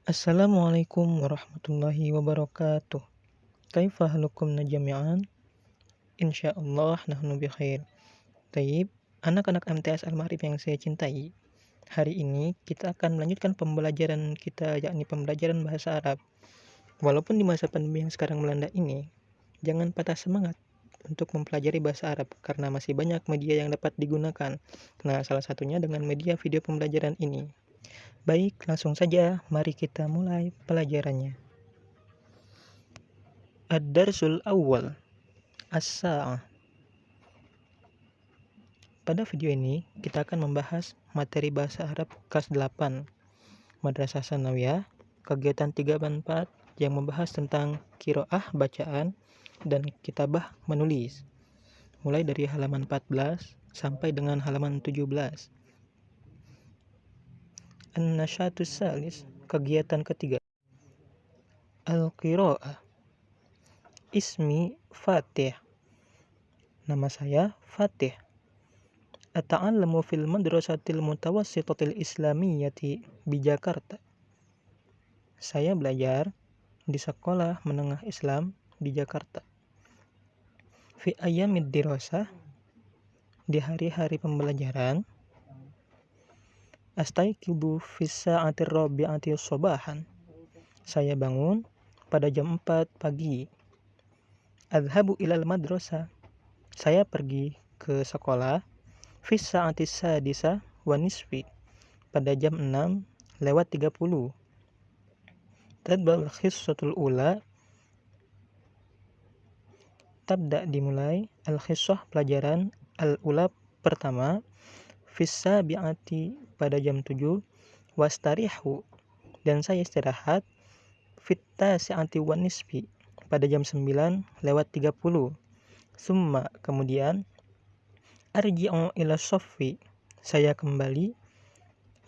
Assalamualaikum warahmatullahi wabarakatuh. Kaifa halukum jami'an? Insyaallah nahnu bi khair. Taib, anak-anak MTS Al-Ma'arif yang saya cintai. Hari ini kita akan melanjutkan pembelajaran kita, yakni pembelajaran bahasa Arab. Walaupun di masa pandemi yang sekarang melanda ini, jangan patah semangat untuk mempelajari bahasa Arab karena masih banyak media yang dapat digunakan. Nah, salah satunya dengan media video pembelajaran ini. Baik, langsung saja mari kita mulai pelajarannya. Ad-darsul awal, as-sa'ah. Pada video ini kita akan membahas materi bahasa Arab kelas 8 Madrasah Tsanawiyah, kegiatan 3/4 yang membahas tentang qiraah bacaan dan kitabah menulis, mulai dari halaman 14 sampai dengan halaman 17. An-nasyatus salis, kegiatan ketiga, al-qiraah. Ismi Fatih. Nama saya Fatih. Ata'allamu fil madrasatil mutawassitatil islamiyyati di Jakarta. Saya belajar di sekolah menengah Islam di Jakarta. Fi ayyamid dirasah, di hari-hari pembelajaran. Astayqidu fis sa'atir rabi'ati shabahan. Saya bangun pada jam 4 pagi. Adhabu ilal madrasah. Saya pergi ke sekolah. Fis sa'atis sadisa wa nisfi. Pada jam 6:30. Tadbal khissatul ula. Tabda dimulai al-khissah pelajaran al-ula pertama. Fissa bi'ati pada jam 7. Wastarihu, dan saya istirahat. Fitta si'ati wa nisfi pada jam 9:30. Summa, kemudian. Arji'u ila soffi, saya kembali.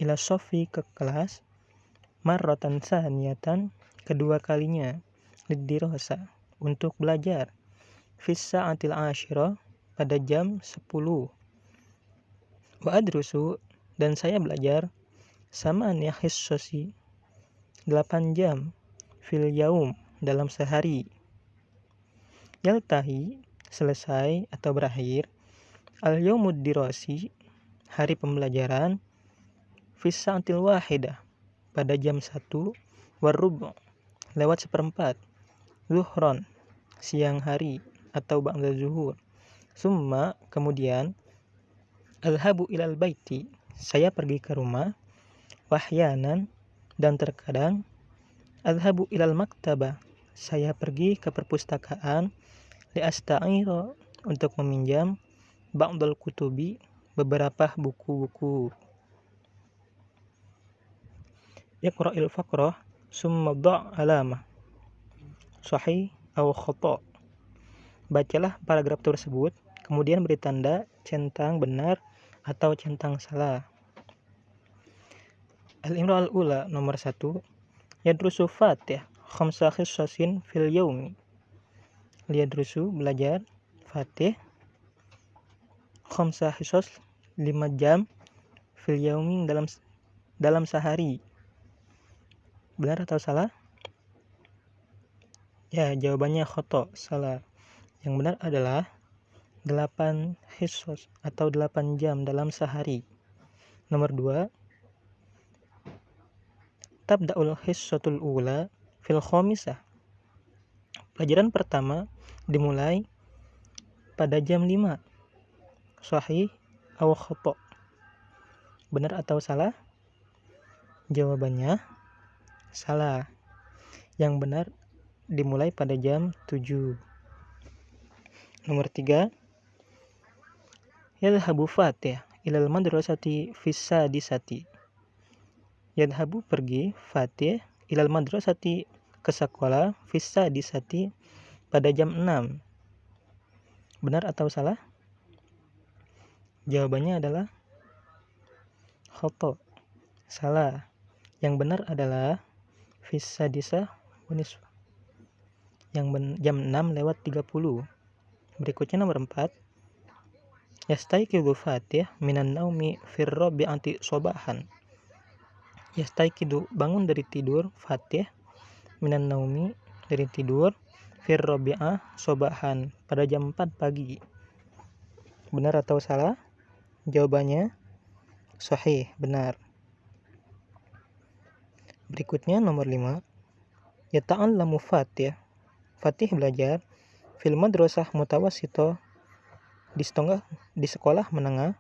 Ila soffi, ke kelas. Marratan saniyatan, kedua kalinya. Lidirasa, untuk belajar. Fissa atil asyirah, pada jam 10. Wa adrusu, dan saya belajar. Sama hissasi, 8 jam. Fil yaum, dalam sehari. Yaltahi, selesai atau berakhir. Al yaumud dirasi, hari pembelajaran. Fissa'atil wahidah, pada jam 1. Warrubu, lewat 1/4. Zuhron, siang hari atau ba'da zuhur. Summa, kemudian. Alhabu ilal baiti, saya pergi ke rumah. Wahyanan, dan terkadang. Alhabu ilal maktabah, saya pergi ke perpustakaan. Li'asta'ira, untuk meminjam. Ba'dal kutubi, beberapa buku-buku. Iqra'il faqrah, summa da' alamah. Sahih atau khata'. Bacalah paragraf tersebut, kemudian beri tanda centang benar atau centang salah. Al-imra al-ula, nomor 1. Yadrusu Fatih khamsa khissasin fil yaumi. Yadrusu, belajar. Fatih khamsa khissas, 5 jam. Fil yaumi, dalam sehari. Benar atau salah? Ya, jawabannya khata', salah. Yang benar adalah 8 hissas atau 8 jam dalam sehari. Nomor 2. Tabda'ul hissatul ula fil khamisah. Pelajaran pertama dimulai pada jam 5. Sahih atau khata'. Benar atau salah? Jawabannya salah. Yang benar dimulai pada jam 7. Nomor 3. Yadhabu Fatih ilal madrasati fissadisati. Yadhabu, pergi. Fatih ilal madrasati, ke sekolah. Fissadisati, pada jam 6. Benar atau salah? Jawabannya adalah khata', salah. Yang benar adalah fissadisah wanis, yang jam 6:30. Berikutnya nomor 4. Yastayqidu Fatih minan naumi fir rabi'ati shabahan. Yastaiqidu, bangun dari tidur. Fatih, minan naumi, dari tidur. Fir rabi'ah, sobahan, pada jam 4 pagi. Benar atau salah? Jawabannya sahih, benar. Berikutnya nomor 5. Yata'allamu Fatih. Fatih belajar fil madrasah mutawassito, di sekolah menengah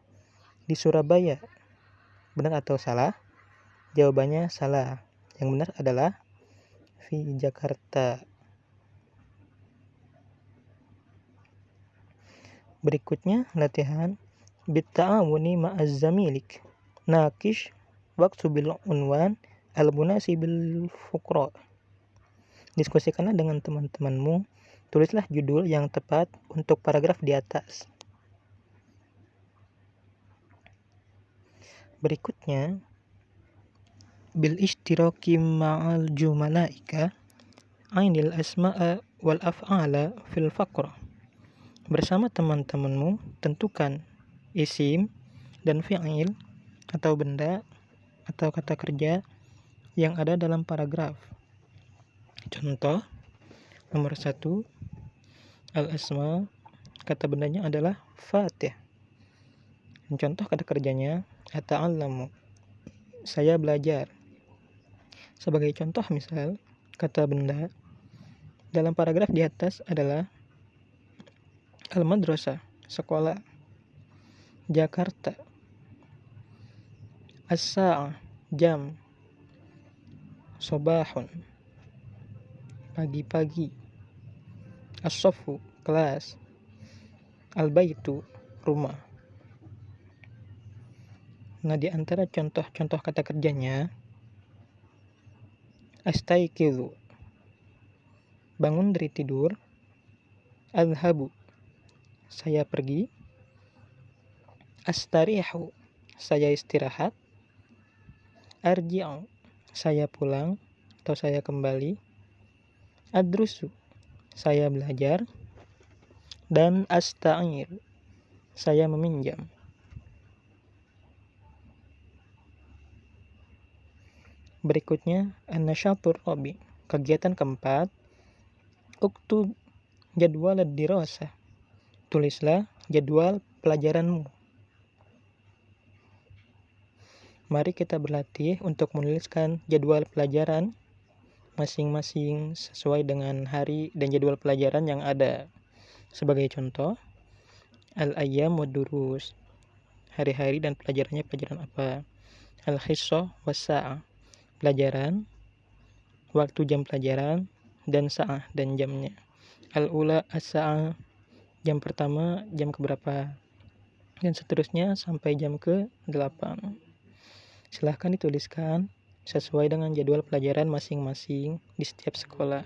di Surabaya. Benar atau salah? Jawabannya salah. Yang benar adalah fi Jakarta. Berikutnya latihan bitta'awuni ma'az zamilik. Nakish waktu bil unwan al-munasibil fuqra. Diskusikanlah dengan teman-temanmu. Tulislah judul yang tepat untuk paragraf di atas. Berikutnya bil ishtiraki ma'al jumalaika ainil asma'a wal af'ala fil faqra. Bersama teman-temanmu tentukan isim dan fi'il atau benda atau kata kerja yang ada dalam paragraf. Contoh nomor 1, al-asma, kata bendanya adalah Fatih. Contoh kata kerjanya ata'allamu, saya belajar. Sebagai contoh misal, kata benda dalam paragraf di atas adalah al-madrasah, sekolah. Jakarta, as-sa'ah, jam. Sobahun, pagi-pagi. As-soffu, kelas. Al-baitu, rumah. Nah, di antara contoh-contoh kata kerjanya, astaiqizu, bangun dari tidur. Adhabu, saya pergi. Astarihu, saya istirahat. Arji'u, saya pulang atau saya kembali. Adrusu, saya belajar. Dan asta'ir, saya meminjam. Berikutnya an-nasyatur rabi, kegiatan keempat. Uktub jadwal ad-dirasah, tulislah jadwal pelajaranmu. Mari kita berlatih untuk menuliskan jadwal pelajaran masing-masing sesuai dengan hari dan jadwal pelajaran yang ada. Sebagai contoh, al-ayyam wad-durus, hari-hari dan pelajarannya pelajaran apa. Al-hissah was-sa'ah, pelajaran, waktu jam pelajaran, dan sa'ah dan jamnya. Al-ula as-sa'ah, jam pertama jam keberapa, dan seterusnya sampai jam ke-8. Silahkan dituliskan sesuai dengan jadwal pelajaran masing-masing di setiap sekolah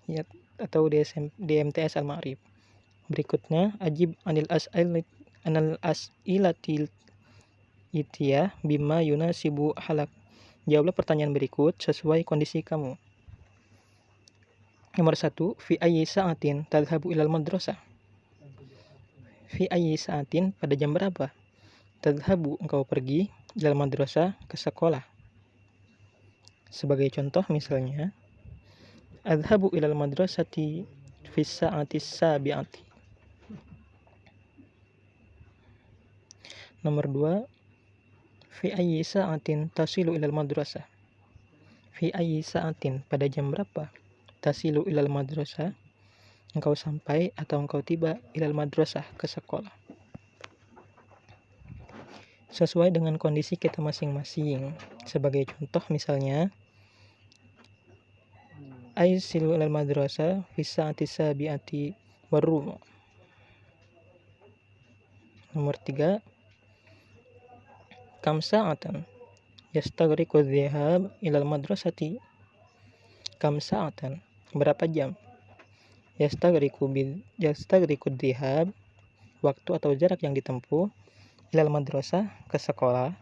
ya, atau di MTS Al-Ma'rif. Berikutnya ajib anil as'ilatil itiyah bima yunasibu halak. Jawablah pertanyaan berikut sesuai kondisi kamu. Nomor 1, fi ayyi sa'atin tadhhabu ilal madrasah. Fi ayyi sa'atin, pada jam berapa? Tadhhabu, engkau pergi, ilal madrasah, ke sekolah. Sebagai contoh misalnya, adhhabu ilal madrasati fi sa'atis sabi'ati. Nomor 2, fi ayyi sa'atin tasilu ilal madrasah. Fi ayyi sa'atin, pada jam berapa? Tasilu ilal madrasah, engkau sampai atau engkau tiba ilal madrasah, ke sekolah. Sesuai dengan kondisi kita masing-masing. Sebagai contoh misalnya, aisilu ilal madrasah fi sa'ati sabi'ati warubu. Nomor 3, kam sa'atan yastaghriqu dhihab ilal madrasati. Kam sa'atan, berapa jam? Yastaghriqu dhihab, waktu atau jarak yang ditempuh, ilal madrasah, ke sekolah.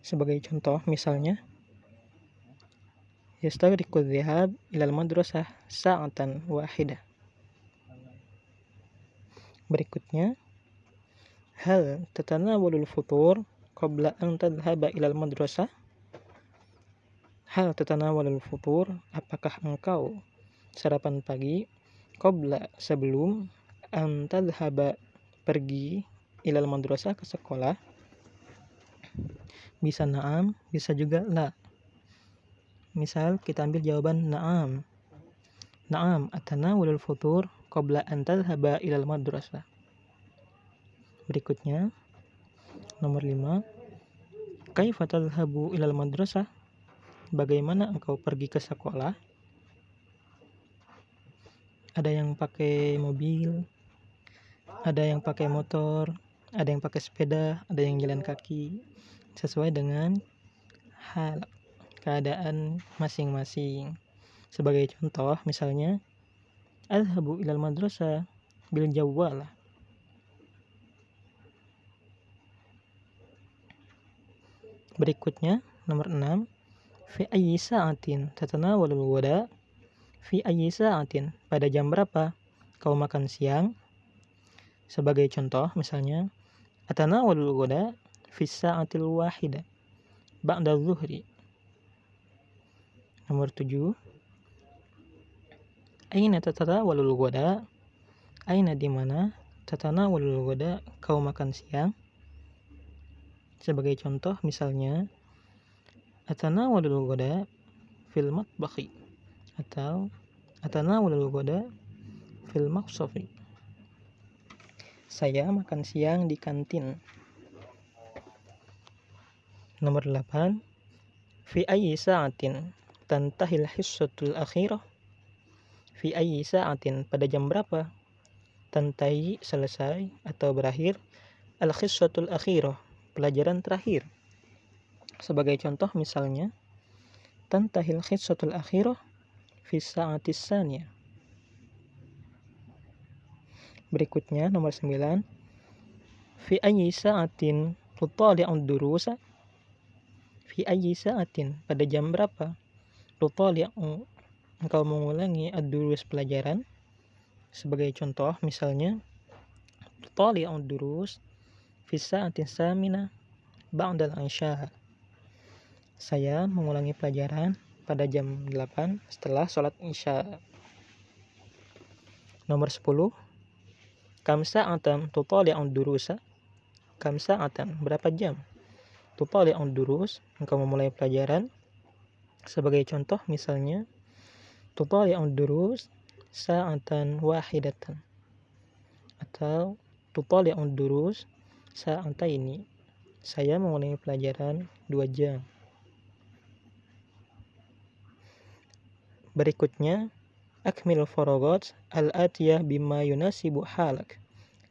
Sebagai contoh misalnya, yastaghriqu dhihab ilal madrasah sa'atan wahidah. Berikutnya, hal tatanawalul futur qabla an tadhhaba ilal madrasah? Hal tatanawalul futur? Apakah engkau sarapan pagi? Qabla, sebelum, an tadhhaba, pergi, ilal madrasah, ke sekolah. Bisa na'am, bisa juga la. Misal kita ambil jawaban na'am. Na'am atanawalul futur qabla an tadhhaba ilal madrasah. Berikutnya nomor 5. Kaifa tadhhabu ilal madrasah? Bagaimana engkau pergi ke sekolah? Ada yang pakai mobil, ada yang pakai motor, ada yang pakai sepeda, ada yang jalan kaki, sesuai dengan hal keadaan masing-masing. Sebagai contoh, misalnya adhabu ilal madrasah bil jawwalah. Berikutnya nomor 6. Fi ayyi sa'atin tatanawalul ghada? Fi ayyi sa'atin, pada jam berapa kau makan siang? Sebagai contoh, misalnya atanawalul ghada fi sa'atil wahida ba'da zuhri. Nomor 7. Aina tatanawalul ghada? Aina, di mana, tatanawalul ghada, kau makan siang? Sebagai contoh, misalnya atanawalul ghada fil matbakhi atau atanawalul ghada fil maqsafi. Saya makan siang di kantin. Nomor 8. Fi ayyi sa'atin tantahil hissatul akhirah? Fi ayyi sa'atin, pada jam berapa tantahi, selesai atau berakhir, al hissatul akhirah, pelajaran terakhir. Sebagai contoh, misalnya tantahil hissatul akhirah fi sa'atis tsaniyah. Berikutnya nomor 9. Fi ayyi sa'atin tutali'ud durusa? Fi ayyi sa'atin, pada jam berapa tutali'u, engkau mengulangi ad-durus, pelajaran. Sebagai contoh, misalnya tutali'ud durus fi sa'atin samina ba'dal isya. Saya mengulangi pelajaran pada jam 8 setelah sholat isya. Nomor 10. Kam sa'atan tutali'ud durusa? Kam sa'atan, berapa jam tutali'ud durus, engkau memulai pelajaran. Sebagai contoh, misalnya tutali'ud durus sa'atan wahidatan atau tutali'ud durus sa'ataini. Saya mengulangi pelajaran 2 jam. Berikutnya akmil faragat al-atiyah bima yunasibu halak.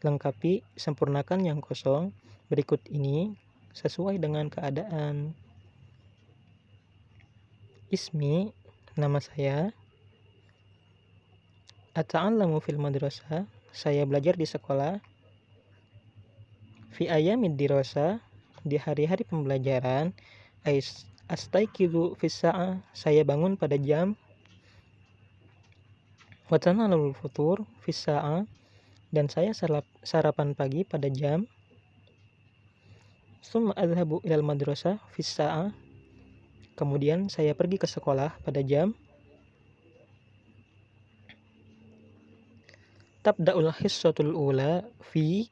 Lengkapi, sempurnakan yang kosong berikut ini sesuai dengan keadaan. Ismi, nama saya. Ata'allamu fil madrasah, saya belajar di sekolah. Fi ayamid dirasah, di hari-hari pembelajaran. Astaiqizu fis sa'ah, saya bangun pada jam. Wa tanawalul futur fis sa'ah, dan saya sarapan pagi pada jam. Summa adhabu ilal madrasah fis sa'ah, kemudian saya pergi ke sekolah pada jam. Tabda'ul hissatul ula fi,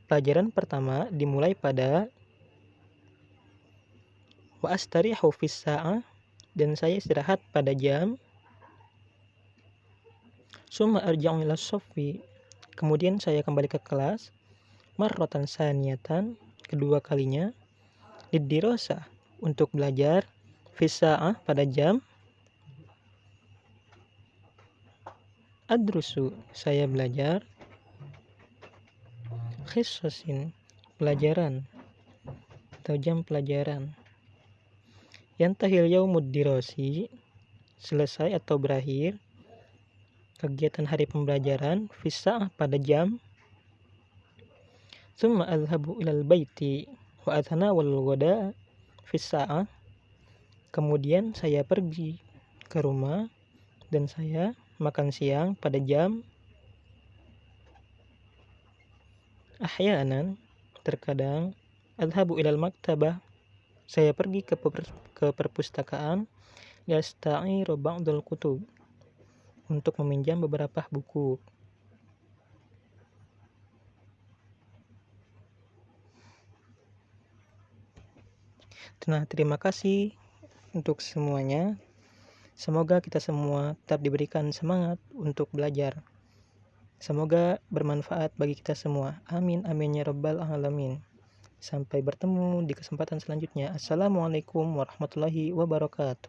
pelajaran pertama dimulai pada. Wa astarihu fis sa'ah, dan saya istirahat pada jam. Summa arja'u ila shaffi, kemudian saya kembali ke kelas. Marratan saniyatan, kedua kalinya. Lidirasah, untuk belajar. Fis sa'ah, pada jam. Adrusu, saya belajar. Hissasin, pelajaran atau jam pelajaran. Yantahil yaumud dirasi, selesai atau berakhir kegiatan hari pembelajaran. Fis sa'ah, pada jam. Summa adhabu ilal baiti wa atanawalul ghada fis sa'ah, kemudian saya pergi ke rumah dan saya makan siang pada jam. Ahyanan, terkadang. Adhabu ilal maktabah. Saya pergi ke perpustakaan. Yasta'iru ba'dul kutub. Untuk meminjam beberapa buku. Nah, terima kasih untuk semuanya. Semoga kita semua tetap diberikan semangat untuk belajar. Semoga bermanfaat bagi kita semua. Amin amin ya rabbal alamin. Sampai bertemu di kesempatan selanjutnya. Assalamualaikum warahmatullahi wabarakatuh.